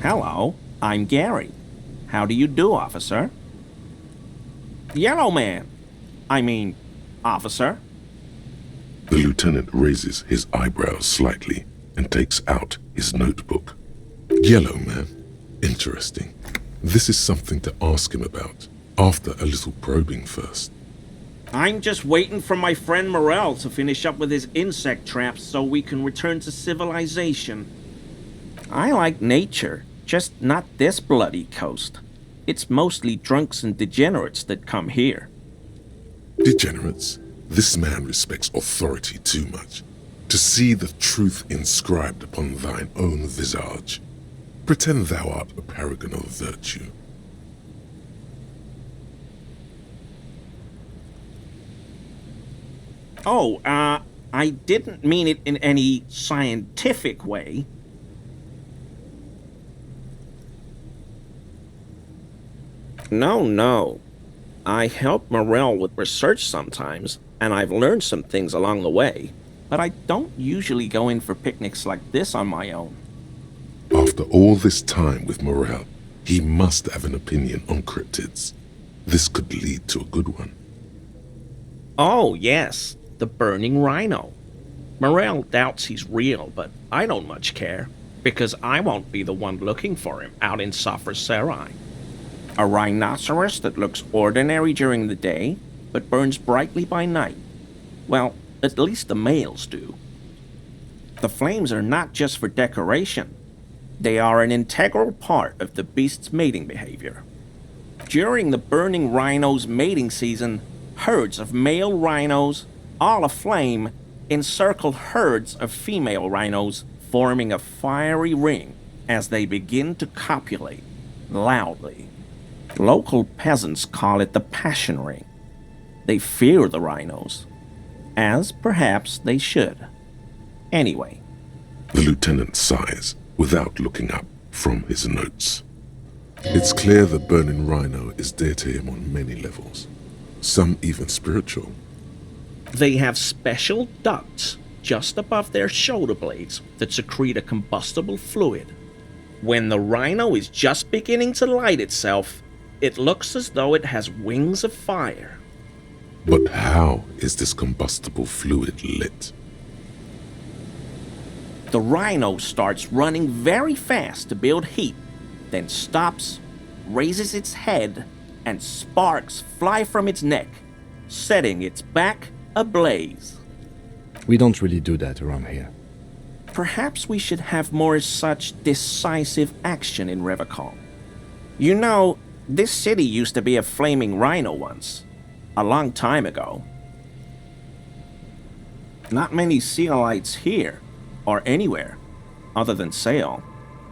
Hello, I'm Gary. How do you do, officer? Yellow man. I mean, officer. The lieutenant raises his eyebrows slightly and takes out his notebook. Yellow man. Interesting. This is something to ask him about, after a little probing first. I'm just waiting for my friend Morel to finish up with his insect traps so we can return to civilization. I like nature, just not this bloody coast. It's mostly drunks and degenerates that come here. Degenerates? This man respects authority too much. To see the truth inscribed upon thine own visage. Pretend thou art a paragon of virtue. Oh, I didn't mean it in any scientific way. No. I help Morel with research sometimes, and I've learned some things along the way, but I don't usually go in for picnics like this on my own. After all this time with Morel, he must have an opinion on cryptids. This could lead to a good one. Oh, yes, the burning rhino. Morel doubts he's real, but I don't much care, because I won't be the one looking for him out in Safra Serai. A rhinoceros that looks ordinary during the day, but burns brightly by night. Well, at least the males do. The flames are not just for decoration. They are an integral part of the beast's mating behavior. During the burning rhino's mating season, herds of male rhinos, all aflame, encircle herds of female rhinos, forming a fiery ring as they begin to copulate loudly. Local peasants call it the passion ring. They fear the rhinos, as perhaps they should. Anyway. The lieutenant sighs without looking up from his notes. It's clear the burning rhino is dear to him on many levels, some even spiritual. They have special ducts just above their shoulder blades that secrete a combustible fluid. When the rhino is just beginning to light itself, it looks as though it has wings of fire. But how is this combustible fluid lit? The rhino starts running very fast to build heat, then stops, raises its head, and sparks fly from its neck, setting its back ablaze. We don't really do that around here. Perhaps we should have more such decisive action in Revacol. You know, this city used to be a flaming rhino once, a long time ago. Not many Sealites here, or anywhere, other than Sail.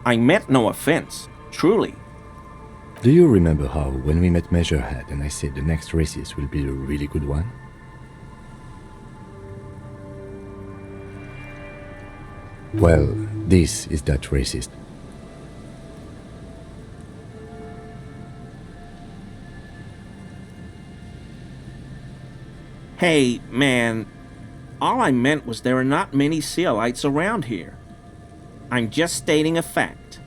I meant no offense, truly. Do you remember how, when we met Measurehead and I said the next races will be a really good one? Well, this is that racist. Hey, man, all I meant was there are not many Sealites around here. I'm just stating a fact.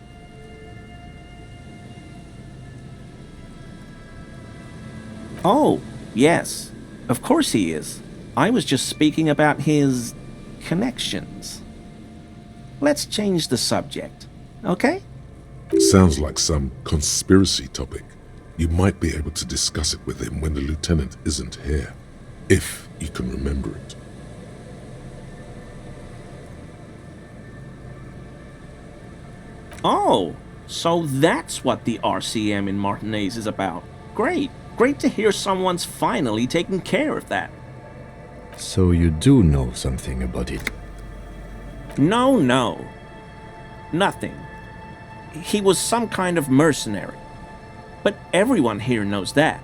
Oh, yes, of course he is. I was just speaking about his connections. Let's change the subject, okay? Sounds like some conspiracy topic. You might be able to discuss it with him when the lieutenant isn't here, if you can remember it. Oh, so that's what the RCM in Martinez is about. Great to hear someone's finally taking care of that. So you do know something about it? No, nothing. He was some kind of mercenary. But everyone here knows that.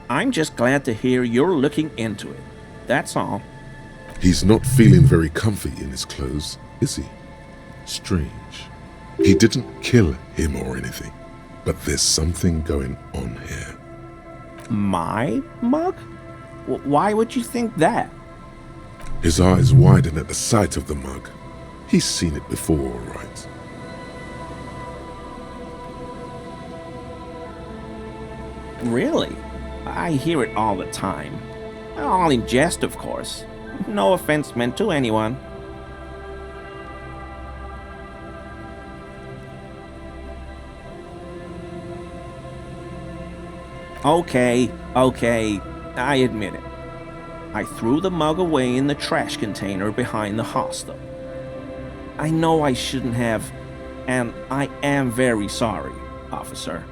I'm just glad to hear you're looking into it. That's all. He's not feeling very comfy in his clothes, is he? Strange. He didn't kill him or anything, but there's something going on here. My mug? Why would you think that? His eyes widen at the sight of the mug. He's seen it before, all right. Really? I hear it all the time. All in jest, of course. No offense meant to anyone. Okay, I admit it. I threw the mug away in the trash container behind the hostel. I know I shouldn't have, and I am very sorry, officer.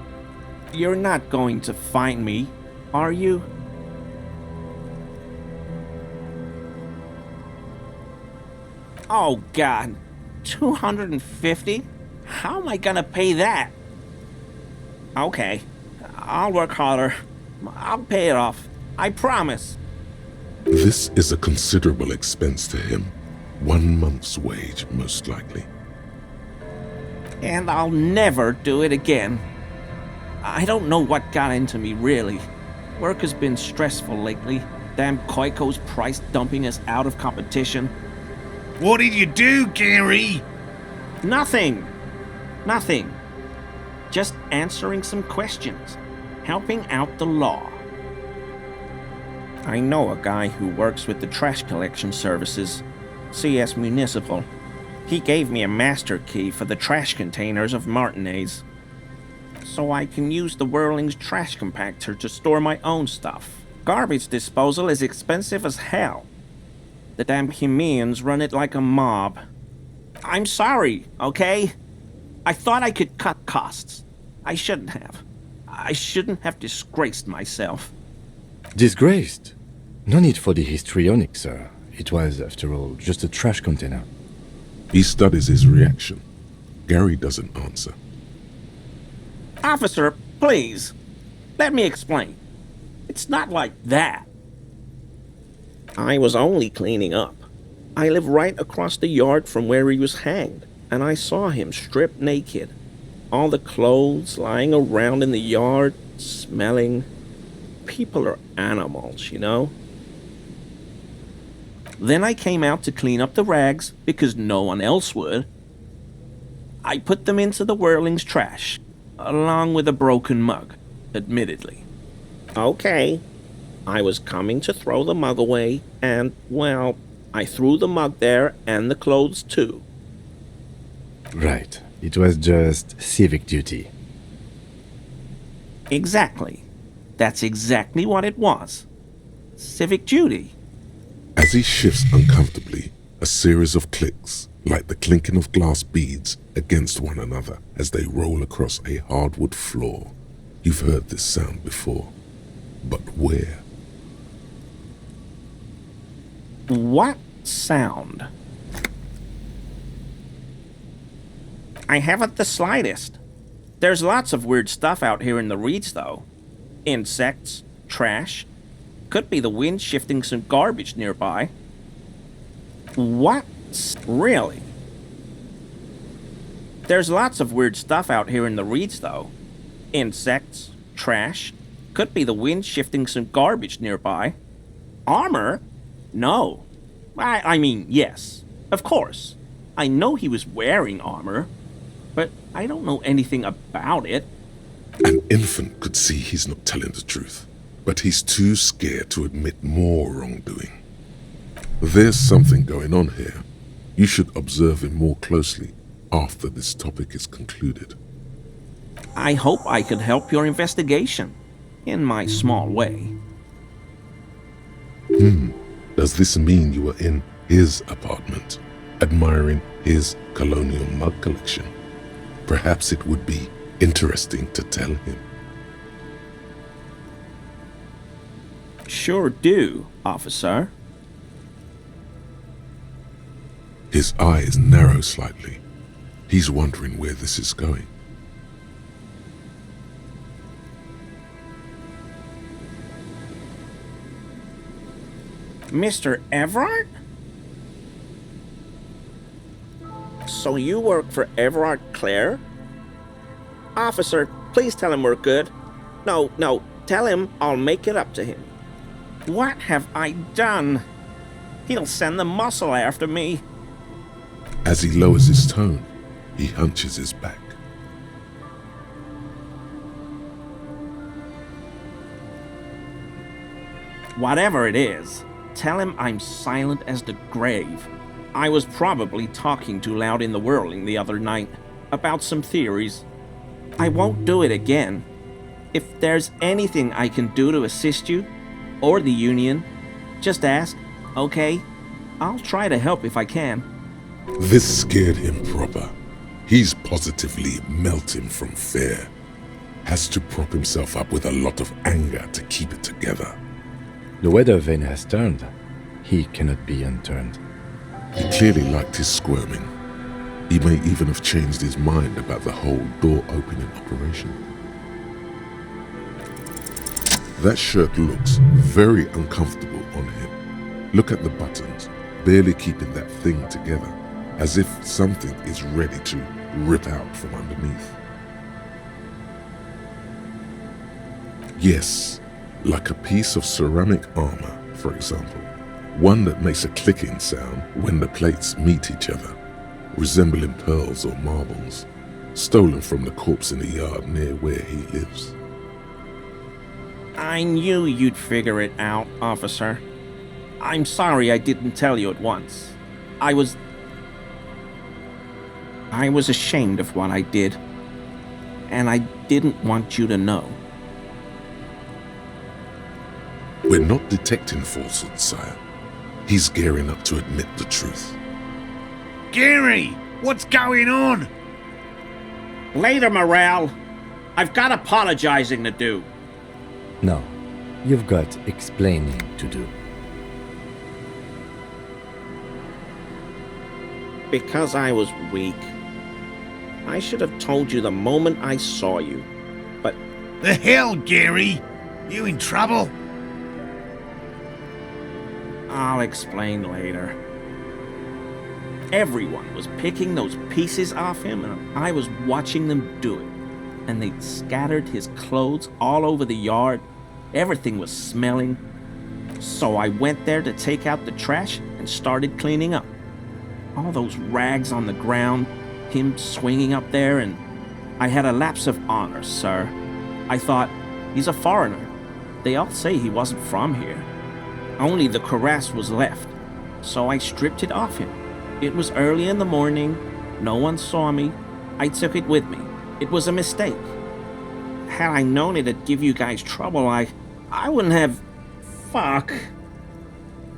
You're not going to find me, are you? Oh God, 250? How am I gonna pay that? Okay, I'll work harder. I'll pay it off. I promise. This is a considerable expense to him. 1 month's wage, most likely. And I'll never do it again. I don't know what got into me, really. Work has been stressful lately. Damn Koiko's price dumping us out of competition. What did you do, Gary? Nothing. Just answering some questions. Helping out the law. I know a guy who works with the trash collection services, CS Municipal. He gave me a master key for the trash containers of Martinez, so I can use the Whirling's trash compactor to store my own stuff. Garbage disposal is expensive as hell. The damn Hemians run it like a mob. I'm sorry, okay? I thought I could cut costs. I shouldn't have. I shouldn't have disgraced myself. Disgraced? No need for the histrionic, sir. It was, after all, just a trash container. He studies his reaction. Gary doesn't answer. Officer, please. Let me explain. It's not like that. I was only cleaning up. I live right across the yard from where he was hanged, and I saw him stripped naked. All the clothes lying around in the yard, smelling. People are animals, you know? Then I came out to clean up the rags because no one else would. I put them into the Whirling's trash, along with a broken mug, admittedly. Okay. I was coming to throw the mug away, and, well, I threw the mug there and the clothes too. Right. It was just civic duty. Exactly. That's exactly what it was. Civic duty. As he shifts uncomfortably, a series of clicks, like the clinking of glass beads against one another as they roll across a hardwood floor. You've heard this sound before. But where? What sound? I haven't the slightest. There's lots of weird stuff out here in the reeds, though. Insects, trash. Could be the wind shifting some garbage nearby. What? Really? There's lots of weird stuff out here in the reeds, though. Insects, trash. Could be the wind shifting some garbage nearby. Armor? No. I mean, yes. Of course. I know he was wearing armor, but I don't know anything about it. An infant could see he's not telling the truth, but he's too scared to admit more wrongdoing. There's something going on here. You should observe him more closely after this topic is concluded. I hope I could help your investigation, in my small way. Does this mean you were in his apartment, admiring his colonial mug collection? Perhaps it would be interesting to tell him. Sure do, officer. His eyes narrow slightly. He's wondering where this is going. Mr. Everard? So you work for Everard Clare? Officer, please tell him we're good. No, tell him I'll make it up to him. What have I done? He'll send the muscle after me. As he lowers his tone, he hunches his back. Whatever it is, tell him I'm silent as the grave. I was probably talking too loud in the whirling the other night about some theories. I won't do it again. If there's anything I can do to assist you, or the Union, just ask, okay? I'll try to help if I can. This scared him proper. He's positively melting from fear. Has to prop himself up with a lot of anger to keep it together. The weather vane has turned. He cannot be unturned. He clearly liked his squirming. He may even have changed his mind about the whole door-opening operation. That shirt looks very uncomfortable on him. Look at the buttons, barely keeping that thing together, as if something is ready to rip out from underneath. Yes, like a piece of ceramic armor, for example. One that makes a clicking sound when the plates meet each other, resembling pearls or marbles, stolen from the corpse in the yard near where he lives. I knew you'd figure it out, officer. I'm sorry I didn't tell you at once. I was ashamed of what I did, and I didn't want you to know. We're not detecting falsehood, sire. He's gearing up to admit the truth. Gary, what's going on? Later, Morale. I've got apologizing to do. No, you've got explaining to do. Because I was weak. I should have told you the moment I saw you, but The hell, Gary? You in trouble? I'll explain later. Everyone was picking those pieces off him, and I was watching them do it. And they'd scattered his clothes all over the yard. Everything was smelling. So I went there to take out the trash and started cleaning up. All those rags on the ground, him swinging up there, and I had a lapse of honor, sir. I thought, he's a foreigner. They all say he wasn't from here. Only the cuirass was left, so I stripped it off him. It was early in the morning. No one saw me. I took it with me. It was a mistake. Had I known it'd give you guys trouble, I wouldn't have... Fuck.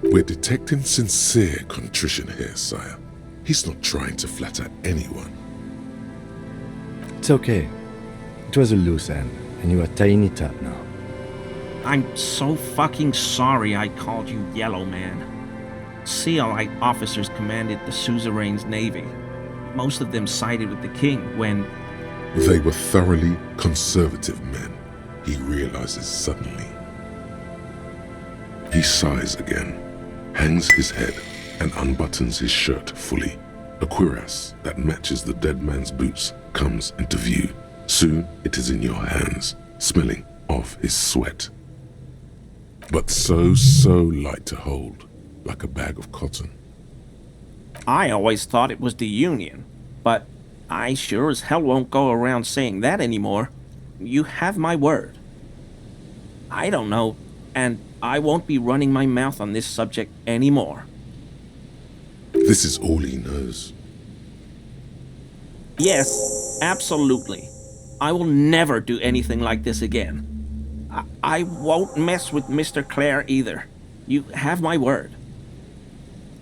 We're detecting sincere contrition here, sire. He's not trying to flatter anyone. It's okay. It was a loose end, and you are tying it up now. I'm so fucking sorry I called you Yellow Man. CLI officers commanded the suzerain's navy. Most of them sided with the king when... They were thoroughly conservative men, he realizes suddenly. He sighs again, hangs his head, and unbuttons his shirt fully. A cuirass that matches the dead man's boots comes into view. Soon it is in your hands, smelling of his sweat. But so light to hold, like a bag of cotton. I always thought it was the Union, but I sure as hell won't go around saying that anymore. You have my word. I don't know, and I won't be running my mouth on this subject anymore. This is all he knows. Yes, absolutely. I will never do anything like this again. I won't mess with Mr. Clare either. You have my word.